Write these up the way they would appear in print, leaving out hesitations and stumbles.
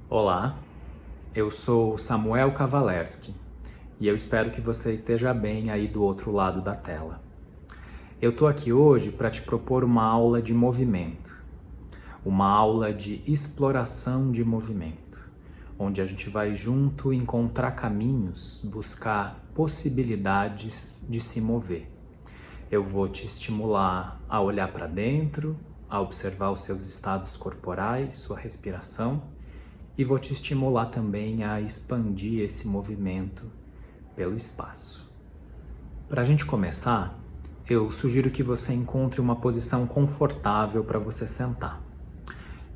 Olá, eu sou Samuel Kavalerski e eu espero que você esteja bem aí do outro lado da tela. Eu tô aqui hoje para te propor uma aula de movimento, uma aula de exploração de movimento, onde a gente vai junto encontrar caminhos, buscar possibilidades de se mover. Eu vou te estimular a olhar para dentro, a observar os seus estados corporais, sua respiração, e vou te estimular também a expandir esse movimento pelo espaço. Para a gente começar, eu sugiro que você encontre uma posição confortável para você sentar.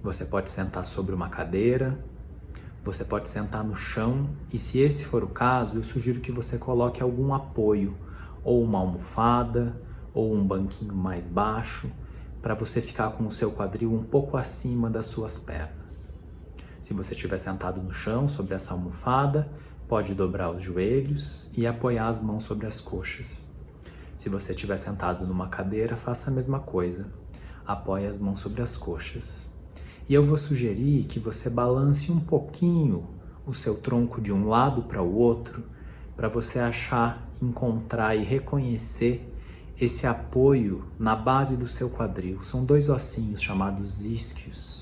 Você pode sentar sobre uma cadeira, você pode sentar no chão e, se esse for o caso, eu sugiro que você coloque algum apoio, ou uma almofada, ou um banquinho mais baixo, para você ficar com o seu quadril um pouco acima das suas pernas. Se você estiver sentado no chão, sobre essa almofada, pode dobrar os joelhos e apoiar as mãos sobre as coxas. Se você estiver sentado numa cadeira, faça a mesma coisa. Apoie as mãos sobre as coxas. E eu vou sugerir que você balance um pouquinho o seu tronco de um lado para o outro, para você achar, encontrar e reconhecer esse apoio na base do seu quadril. São dois ossinhos chamados isquios.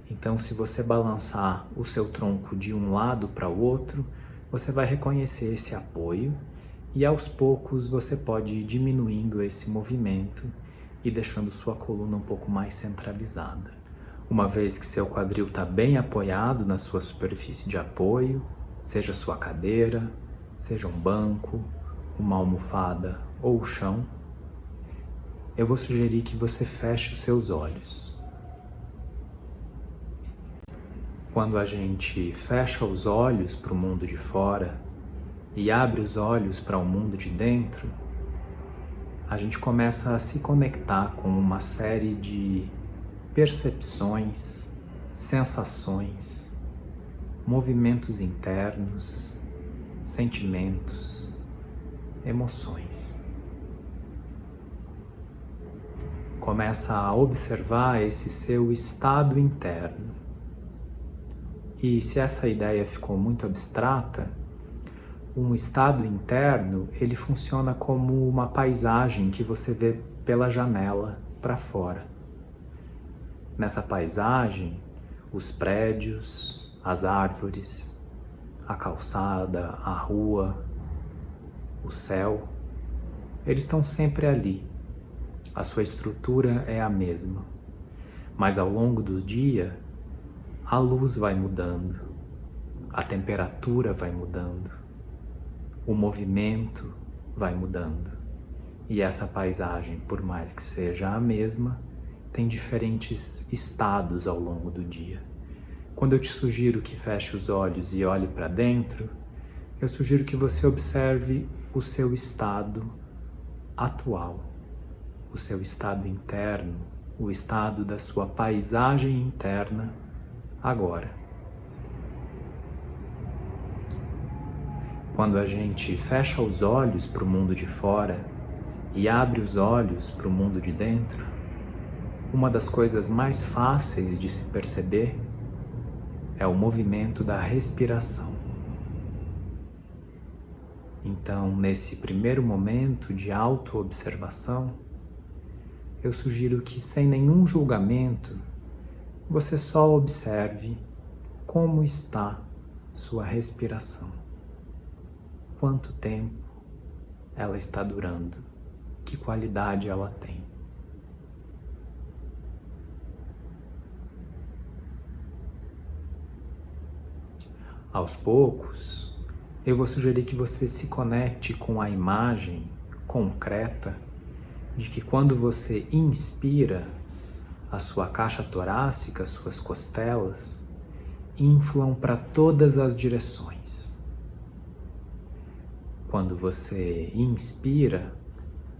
Então, se você balançar o seu tronco de um lado para o outro, você vai reconhecer esse apoio e aos poucos você pode ir diminuindo esse movimento e deixando sua coluna um pouco mais centralizada. Uma vez que seu quadril está bem apoiado na sua superfície de apoio, seja sua cadeira, seja um banco, uma almofada ou o chão, eu vou sugerir que você feche os seus olhos. Quando a gente fecha os olhos para o mundo de fora e abre os olhos para o mundo de dentro, a gente começa a se conectar com uma série de percepções, sensações, movimentos internos, sentimentos, emoções. Começa a observar esse seu estado interno. E se essa ideia ficou muito abstrata, um estado interno, ele funciona como uma paisagem que você vê pela janela para fora. Nessa paisagem, os prédios, as árvores, a calçada, a rua, o céu, eles estão sempre ali. A sua estrutura é a mesma. Mas ao longo do dia, a luz vai mudando, a temperatura vai mudando, o movimento vai mudando. E essa paisagem, por mais que seja a mesma, tem diferentes estados ao longo do dia. Quando eu te sugiro que feche os olhos e olhe para dentro, eu sugiro que você observe o seu estado atual, o seu estado interno, o estado da sua paisagem interna agora. Quando a gente fecha os olhos para o mundo de fora e abre os olhos para o mundo de dentro, uma das coisas mais fáceis de se perceber é o movimento da respiração. Então, nesse primeiro momento de autoobservação, eu sugiro que, sem nenhum julgamento, você só observe como está sua respiração. Quanto tempo ela está durando? Que qualidade ela tem? Aos poucos, eu vou sugerir que você se conecte com a imagem concreta de que quando você inspira, a sua caixa torácica, suas costelas, inflam para todas as direções. Quando você inspira,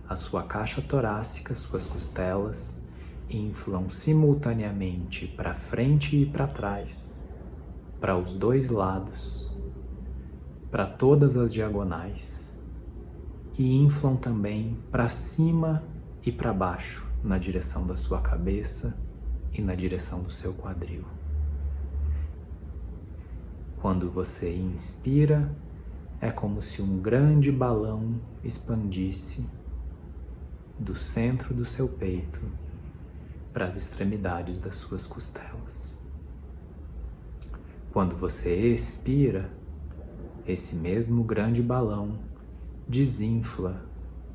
a sua caixa torácica, suas costelas, inflam simultaneamente para frente e para trás, para os dois lados, para todas as diagonais, e inflam também para cima e para baixo, na direção da sua cabeça e na direção do seu quadril. Quando você inspira, é como se um grande balão expandisse do centro do seu peito para as extremidades das suas costelas. Quando você expira, esse mesmo grande balão desinfla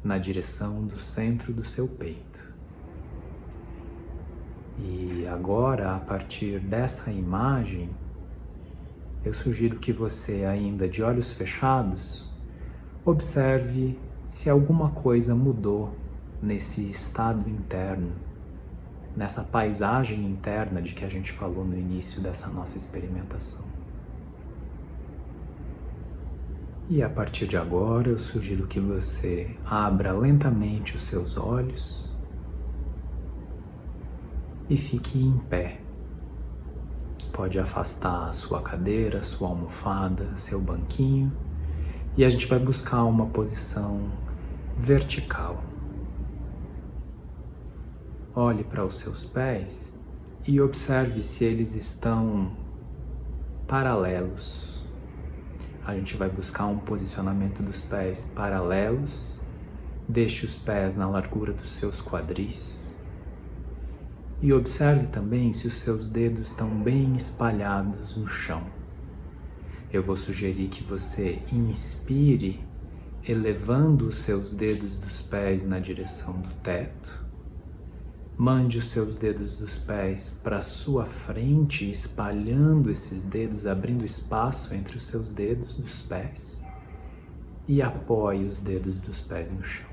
na direção do centro do seu peito. E agora, a partir dessa imagem, eu sugiro que você, ainda de olhos fechados, observe se alguma coisa mudou nesse estado interno, nessa paisagem interna de que a gente falou no início dessa nossa experimentação. E a partir de agora, eu sugiro que você abra lentamente os seus olhos e fique em pé. Pode afastar a sua cadeira, sua almofada, seu banquinho, e a gente vai buscar uma posição vertical. Olhe para os seus pés e observe se eles estão paralelos. A gente vai buscar um posicionamento dos pés paralelos. Deixe os pés na largura dos seus quadris. E observe também se os seus dedos estão bem espalhados no chão. Eu vou sugerir que você inspire, elevando os seus dedos dos pés na direção do teto. Mande os seus dedos dos pés para a sua frente, espalhando esses dedos, abrindo espaço entre os seus dedos dos pés. E apoie os dedos dos pés no chão.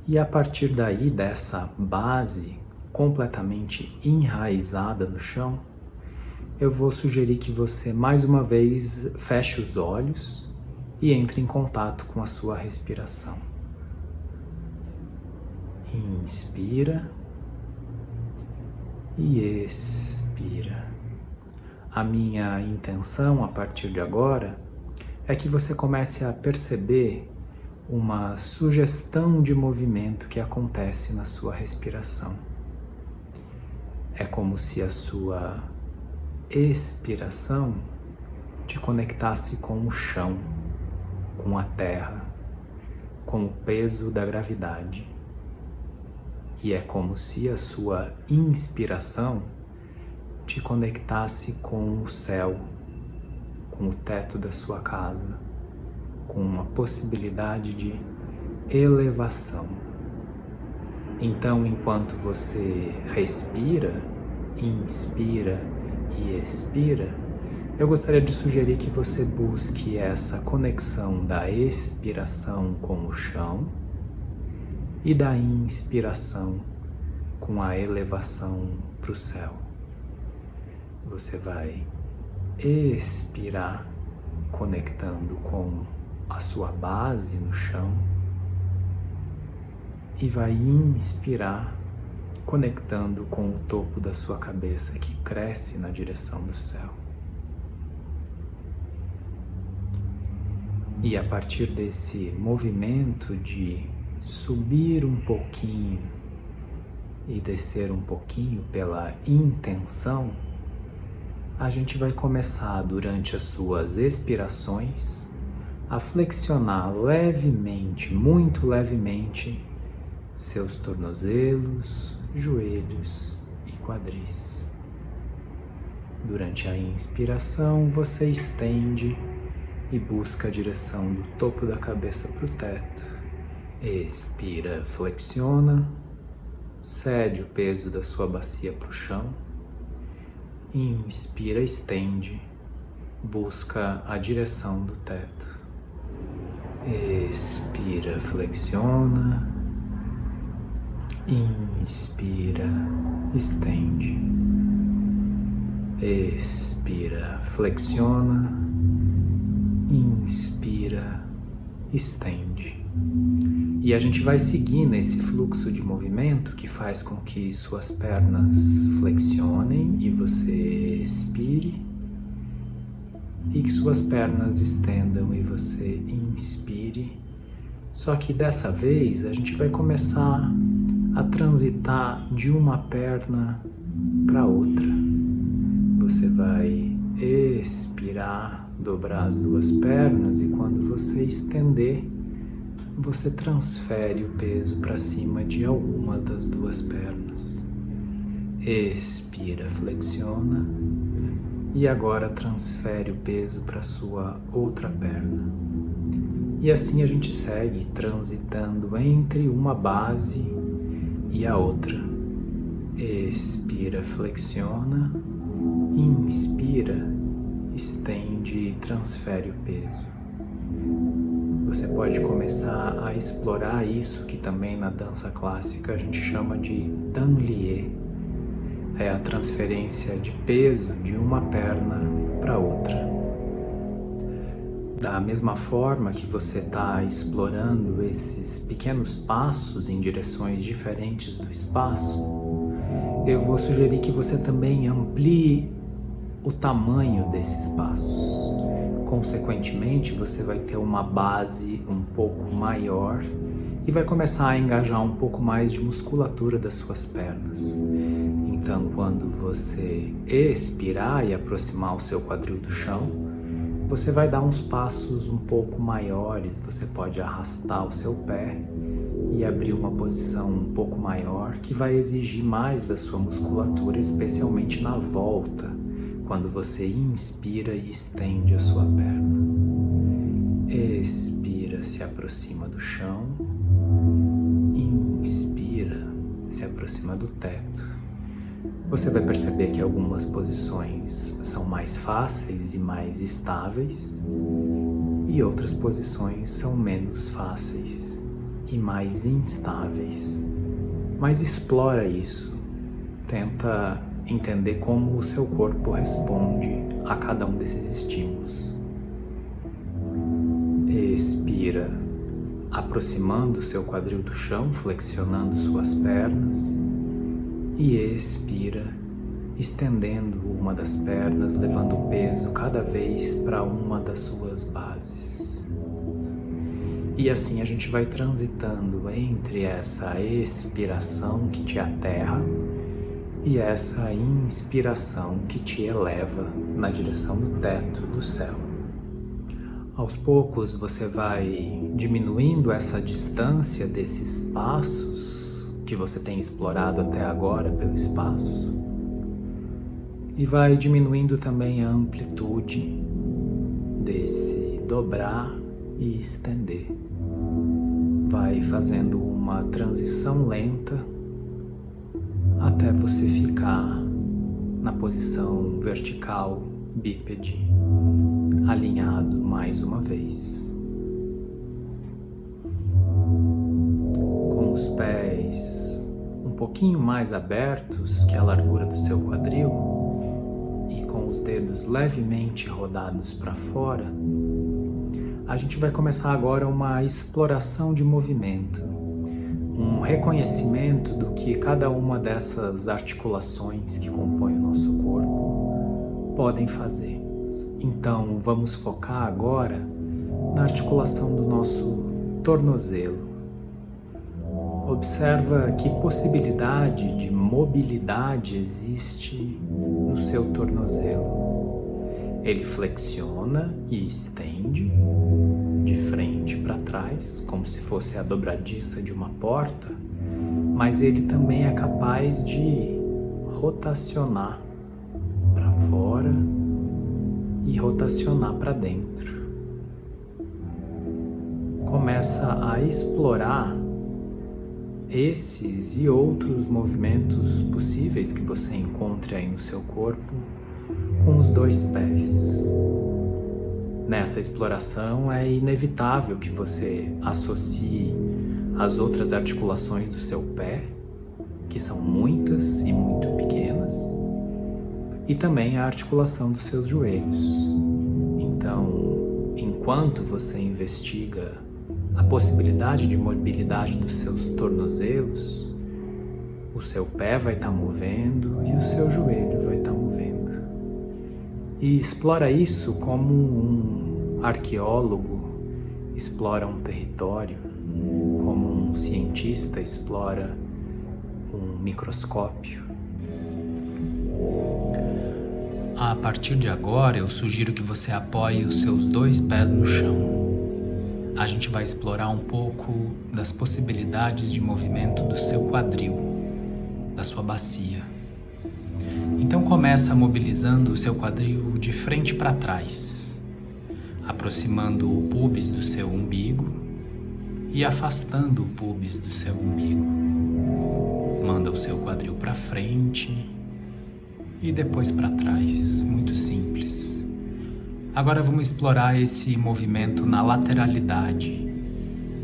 E a partir daí, dessa base completamente enraizada no chão, eu vou sugerir que você mais uma vez feche os olhos e entre em contato com a sua respiração. Inspira e expira. A minha intenção a partir de agora é que você comece a perceber uma sugestão de movimento que acontece na sua respiração. É como se a sua expiração te conectasse com o chão, com a terra, com o peso da gravidade. E é como se a sua inspiração te conectasse com o céu, com o teto da sua casa, com uma possibilidade de elevação. Então, enquanto você respira, inspira e expira, eu gostaria de sugerir que você busque essa conexão da expiração com o chão e da inspiração com a elevação para o céu. Você vai expirar, conectando com a sua base no chão, e vai inspirar, conectando com o topo da sua cabeça que cresce na direção do céu. E a partir desse movimento de subir um pouquinho e descer um pouquinho pela intenção, a gente vai começar durante as suas expirações a flexionar levemente, muito levemente, seus tornozelos, joelhos e quadris. Durante a inspiração, você estende e busca a direção do topo da cabeça para o teto. Expira, flexiona, cede o peso da sua bacia para o chão. Inspira, estende, busca a direção do teto. Expira, flexiona. Inspira, estende. Expira, flexiona. Inspira, estende. E a gente vai seguir nesse fluxo de movimento que faz com que suas pernas flexionem e você expire, e que suas pernas estendam e você inspire. Só que dessa vez a gente vai começar a transitar de uma perna para outra. Você vai expirar, dobrar as duas pernas, e quando você estender, você transfere o peso para cima de alguma das duas pernas. Expira, flexiona e agora transfere o peso para sua outra perna. E assim a gente segue transitando entre uma base e a outra. Expira, flexiona, inspira, estende e transfere o peso. Você pode começar a explorar isso que também na dança clássica a gente chama de Tanlier. É a transferência de peso de uma perna para outra. Da mesma forma que você está explorando esses pequenos passos em direções diferentes do espaço, eu vou sugerir que você também amplie o tamanho desses passos. Consequentemente, você vai ter uma base um pouco maior e vai começar a engajar um pouco mais de musculatura das suas pernas. Então, quando você expirar e aproximar o seu quadril do chão, você vai dar uns passos um pouco maiores. Você pode arrastar o seu pé e abrir uma posição um pouco maior, que vai exigir mais da sua musculatura, especialmente na volta, quando você inspira e estende a sua perna. Expira, se aproxima do chão. Inspira, se aproxima do teto. Você vai perceber que algumas posições são mais fáceis e mais estáveis, e outras posições são menos fáceis e mais instáveis. Mas explora isso. Tenta entender como o seu corpo responde a cada um desses estímulos. Expira, aproximando o seu quadril do chão, flexionando suas pernas. E expira, estendendo uma das pernas, levando o peso cada vez para uma das suas bases. E assim a gente vai transitando entre essa expiração que te aterra e essa inspiração que te eleva na direção do teto do céu. Aos poucos você vai diminuindo essa distância desses passos que você tem explorado até agora pelo espaço, e vai diminuindo também a amplitude desse dobrar e estender. Vai fazendo uma transição lenta até você ficar na posição vertical bípede, alinhado mais uma vez. Com os pés um pouquinho mais abertos que a largura do seu quadril e com os dedos levemente rodados para fora, a gente vai começar agora uma exploração de movimento, um reconhecimento do que cada uma dessas articulações que compõem o nosso corpo podem fazer. Então, vamos focar agora na articulação do nosso tornozelo. Observa que possibilidade de mobilidade existe no seu tornozelo. Ele flexiona e estende de frente para trás, como se fosse a dobradiça de uma porta, mas ele também é capaz de rotacionar para fora e rotacionar para dentro. Começa a explorar esses e outros movimentos possíveis que você encontre aí no seu corpo com os dois pés. Nessa exploração é inevitável que você associe as outras articulações do seu pé, que são muitas e muito pequenas, e também a articulação dos seus joelhos. Então, enquanto você investiga a possibilidade de mobilidade dos seus tornozelos, o seu pé vai estar movendo e o seu joelho vai estar movendo. E explora isso como um arqueólogo explora um território, como um cientista explora um microscópio. A partir de agora, eu sugiro que você apoie os seus 2 pés no chão. A gente vai explorar um pouco das possibilidades de movimento do seu quadril, da sua bacia. Então começa mobilizando o seu quadril de frente para trás, aproximando o púbis do seu umbigo e afastando o púbis do seu umbigo. Manda o seu quadril para frente e depois para trás, muito simples. Agora vamos explorar esse movimento na lateralidade.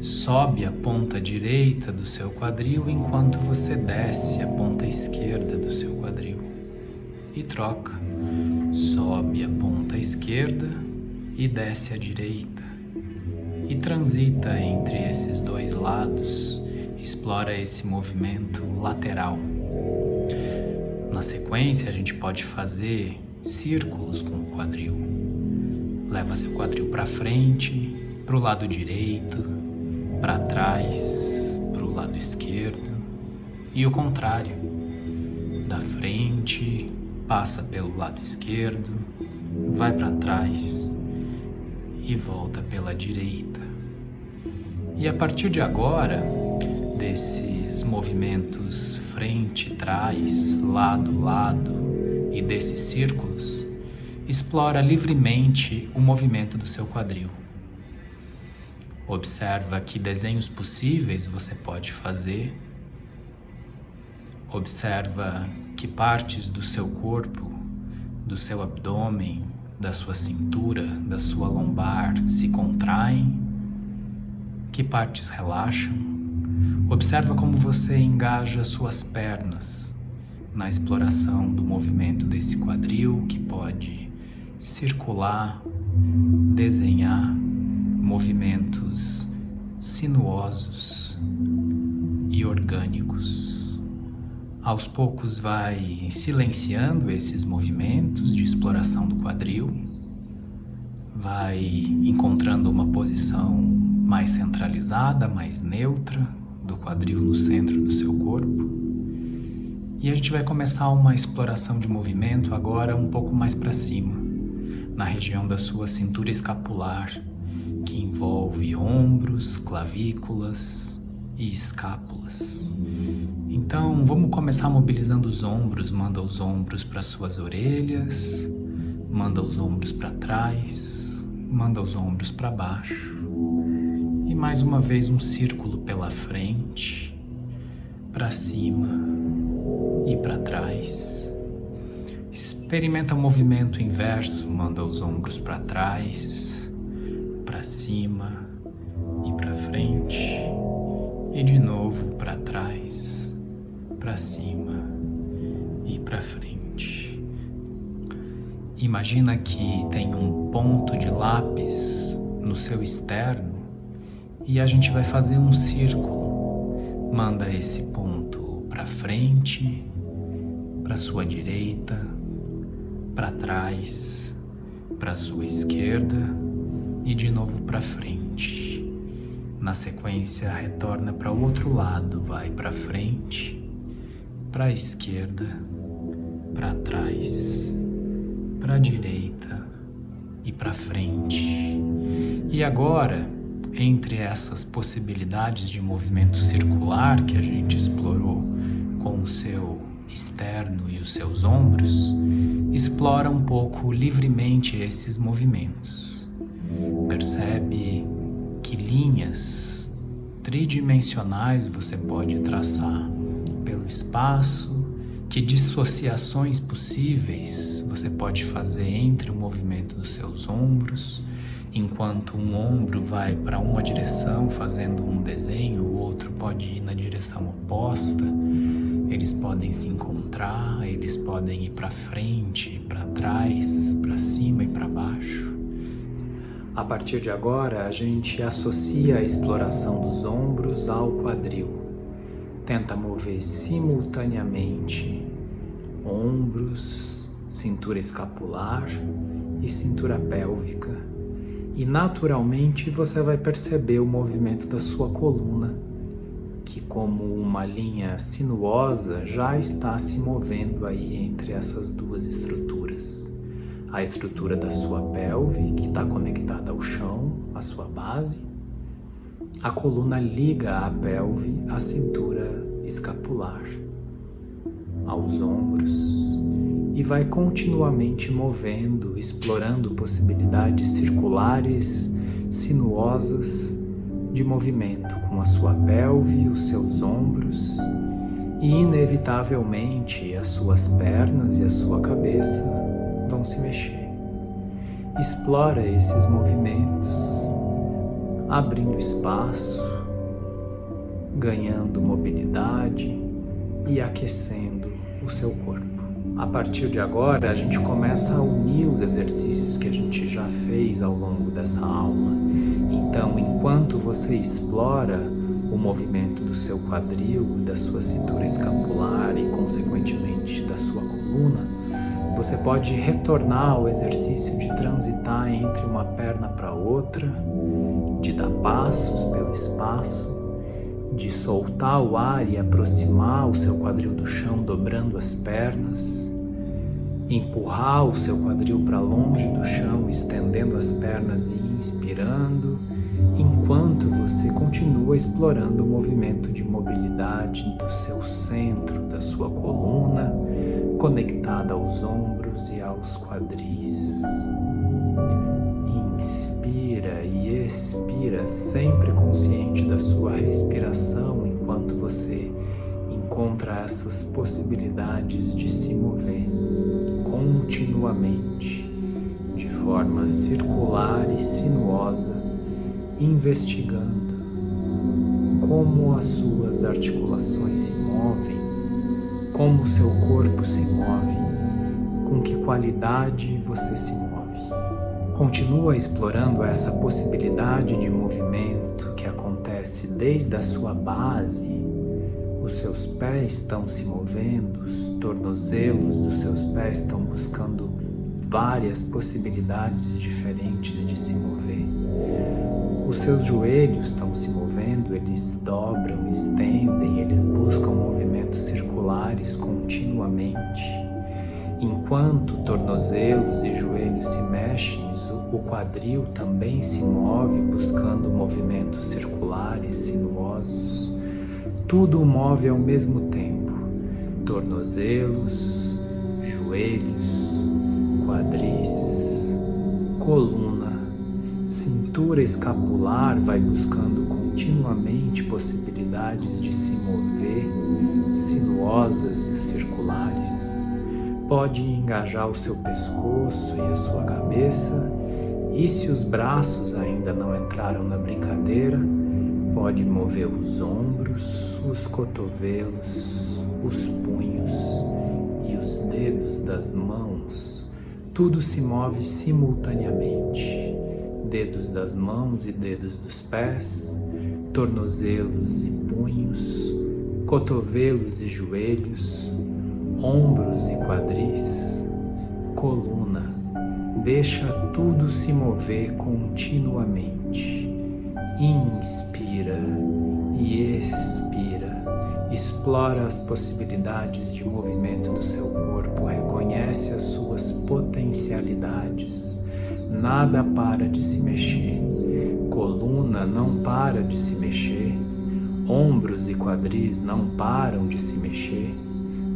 Sobe a ponta direita do seu quadril enquanto você desce a ponta esquerda do seu quadril. E troca. Sobe a ponta esquerda e desce a direita. E transita entre esses 2 lados. Explora esse movimento lateral. Na sequência, a gente pode fazer círculos com o quadril. Leva seu quadril para frente, para o lado direito, para trás, para o lado esquerdo e o contrário. Da frente, passa pelo lado esquerdo, vai para trás e volta pela direita. E a partir de agora, desses movimentos frente, trás, lado, lado e desses círculos, explora livremente o movimento do seu quadril. Observa que desenhos possíveis você pode fazer. Observa que partes do seu corpo, do seu abdômen, da sua cintura, da sua lombar se contraem, que partes relaxam. Observa como você engaja suas pernas na exploração do movimento desse quadril que pode circular, desenhar movimentos sinuosos e orgânicos. Aos poucos vai silenciando esses movimentos de exploração do quadril, vai encontrando uma posição mais centralizada, mais neutra, do quadril no centro do seu corpo. E a gente vai começar uma exploração de movimento agora um pouco mais para cima, na região da sua cintura escapular, que envolve ombros, clavículas e escápulas. Então vamos começar mobilizando os ombros. Manda os ombros para suas orelhas, manda os ombros para trás, manda os ombros para baixo. E mais uma vez um círculo pela frente, para cima e para trás. Experimenta o movimento inverso, manda os ombros para trás, para cima e para frente. E de novo para trás, para cima e para frente. Imagina que tem um ponto de lápis no seu externo e a gente vai fazer um círculo. Manda esse ponto para frente, para sua direita, para trás, para sua esquerda e de novo para frente. Na sequência, retorna para o outro lado, vai para frente, para a esquerda, para trás, para a direita e para frente. E agora, entre essas possibilidades de movimento circular que a gente explorou com o seu externo e os seus ombros, explora um pouco livremente esses movimentos. Percebe que linhas tridimensionais você pode traçar pelo espaço, que dissociações possíveis você pode fazer entre o movimento dos seus ombros. Enquanto um ombro vai para uma direção fazendo um desenho, o outro pode ir na direção oposta. Eles podem se encontrar, eles podem ir para frente, para trás, para cima e para baixo. A partir de agora, a gente associa a exploração dos ombros ao quadril. Tenta mover simultaneamente ombros, cintura escapular e cintura pélvica. E naturalmente você vai perceber o movimento da sua coluna, que como uma linha sinuosa já está se movendo aí entre essas duas estruturas. a estrutura da sua pelve, que está conectada ao chão, à sua base. A coluna liga a pelve à cintura escapular, aos ombros, e vai continuamente movendo, explorando possibilidades circulares, sinuosas de movimento com a sua pelve, os seus ombros e, inevitavelmente, as suas pernas e a sua cabeça vão se mexer. Explora esses movimentos, abrindo espaço, ganhando mobilidade e aquecendo o seu corpo. A partir de agora, a gente começa a unir os exercícios que a gente já fez ao longo dessa aula. Então, enquanto você explora o movimento do seu quadril, da sua cintura escapular e, consequentemente, da sua coluna, você pode retornar ao exercício de transitar entre uma perna para outra, de dar passos pelo espaço, de soltar o ar e aproximar o seu quadril do chão, dobrando as pernas, empurrar o seu quadril para longe do chão, estendendo as pernas e inspirando, enquanto você continua explorando o movimento de mobilidade do seu centro, da sua coluna, conectada aos ombros e aos quadris. Inspira e expira, sempre consciente da sua respiração, enquanto você encontra essas possibilidades de se mover continuamente, de forma circular e sinuosa, investigando como as suas articulações se movem, como o seu corpo se move, com que qualidade você se move. Continua explorando essa possibilidade de movimento que acontece desde a sua base. Os seus pés estão se movendo, os tornozelos dos seus pés estão buscando várias possibilidades diferentes de se mover. Os seus joelhos estão se movendo, eles dobram, estendem, eles buscam movimentos circulares continuamente. Enquanto tornozelos e joelhos se mexem, o quadril também se move buscando movimentos circulares, sinuosos. Tudo move ao mesmo tempo: tornozelos, joelhos, quadris, coluna, cintura escapular vai buscando continuamente possibilidades de se mover, sinuosas e circulares. Pode engajar o seu pescoço e a sua cabeça, e se os braços ainda não entraram na brincadeira, pode mover os ombros, os cotovelos, os punhos e os dedos das mãos. Tudo se move simultaneamente. Dedos das mãos e dedos dos pés, tornozelos e punhos, cotovelos e joelhos, ombros e quadris, coluna. Deixa tudo se mover continuamente. Inspira e expira. Explora as possibilidades de movimento do seu corpo. Reconhece as suas potencialidades. Nada para de se mexer. Coluna não para de se mexer. Ombros e quadris não param de se mexer.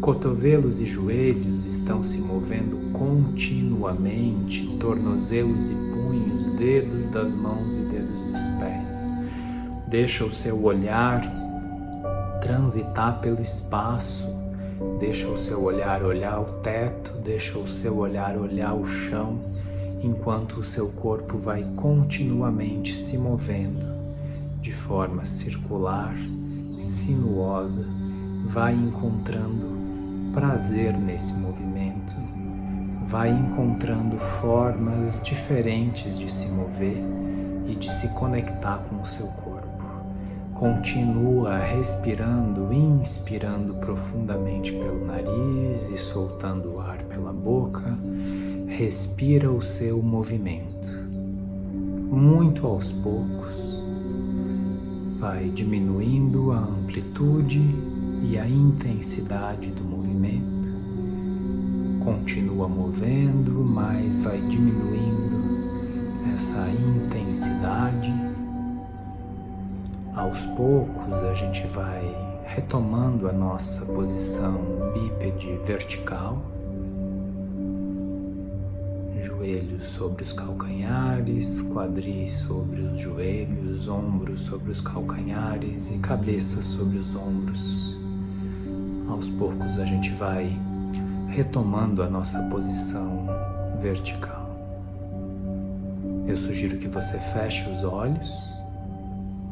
Cotovelos e joelhos estão se movendo continuamente, tornozelos e punhos, dedos das mãos e dedos dos pés. Deixa o seu olhar transitar pelo espaço, deixa o seu olhar olhar o teto, deixa o seu olhar olhar o chão, enquanto o seu corpo vai continuamente se movendo de forma circular, sinuosa, vai encontrando prazer nesse movimento, vai encontrando formas diferentes de se mover e de se conectar com o seu corpo. Continua respirando, inspirando profundamente pelo nariz e soltando o ar pela boca. Respira o seu movimento. Muito aos poucos, vai diminuindo a amplitude e a intensidade do movimento, continua movendo, mas vai diminuindo essa intensidade. Aos poucos a gente vai retomando a nossa posição bípede vertical, joelhos sobre os calcanhares, quadris sobre os joelhos, ombros sobre os calcanhares e cabeça sobre os ombros. Aos poucos a gente vai retomando a nossa posição vertical. Eu sugiro que você feche os olhos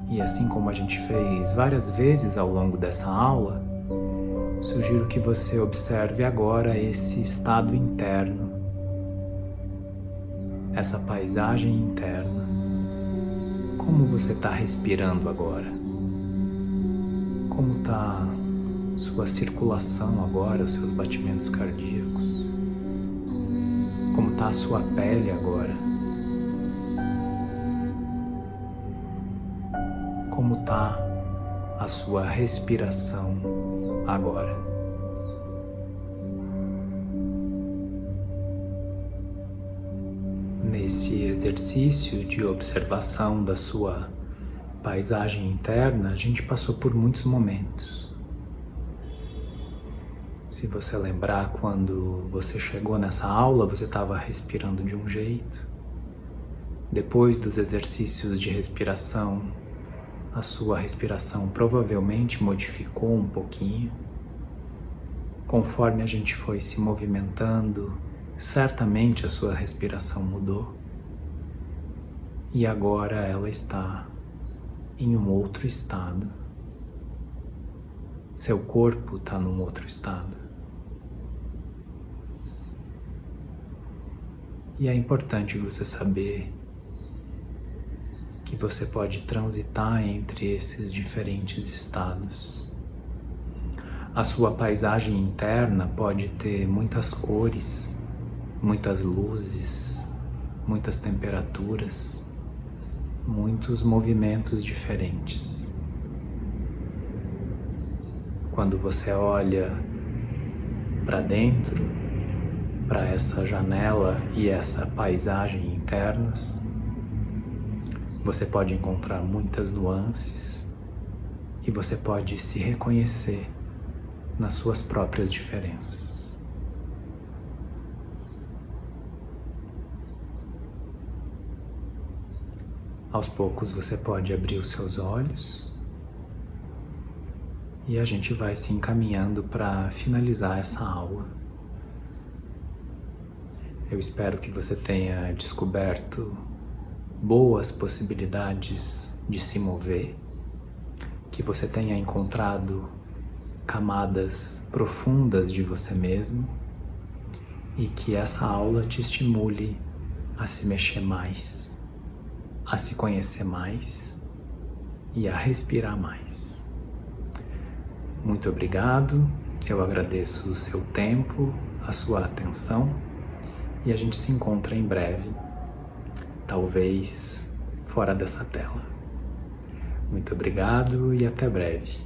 e, assim como a gente fez várias vezes ao longo dessa aula, sugiro que você observe agora esse estado interno, essa paisagem interna. Como você está respirando agora? Como está sua circulação agora, os seus batimentos cardíacos? Como está a sua pele agora? Como está a sua respiração agora? Nesse exercício de observação da sua paisagem interna, a gente passou por muitos momentos. Se você lembrar, quando você chegou nessa aula, você estava respirando de um jeito. Depois dos exercícios de respiração, a sua respiração provavelmente modificou um pouquinho. Conforme a gente foi se movimentando, certamente a sua respiração mudou. E agora ela está em um outro estado. Seu corpo está num outro estado. E é importante você saber que você pode transitar entre esses diferentes estados. A sua paisagem interna pode ter muitas cores, muitas luzes, muitas temperaturas, muitos movimentos diferentes. Quando você olha para dentro, para essa janela e essa paisagem internas, você pode encontrar muitas nuances e você pode se reconhecer nas suas próprias diferenças. Aos poucos você pode abrir os seus olhos e a gente vai se encaminhando para finalizar essa aula. Eu espero que você tenha descoberto boas possibilidades de se mover, que você tenha encontrado camadas profundas de você mesmo e que essa aula te estimule a se mexer mais, a se conhecer mais e a respirar mais. Muito obrigado, eu agradeço o seu tempo, a sua atenção e a gente se encontra em breve, talvez fora dessa tela. Muito obrigado e até breve.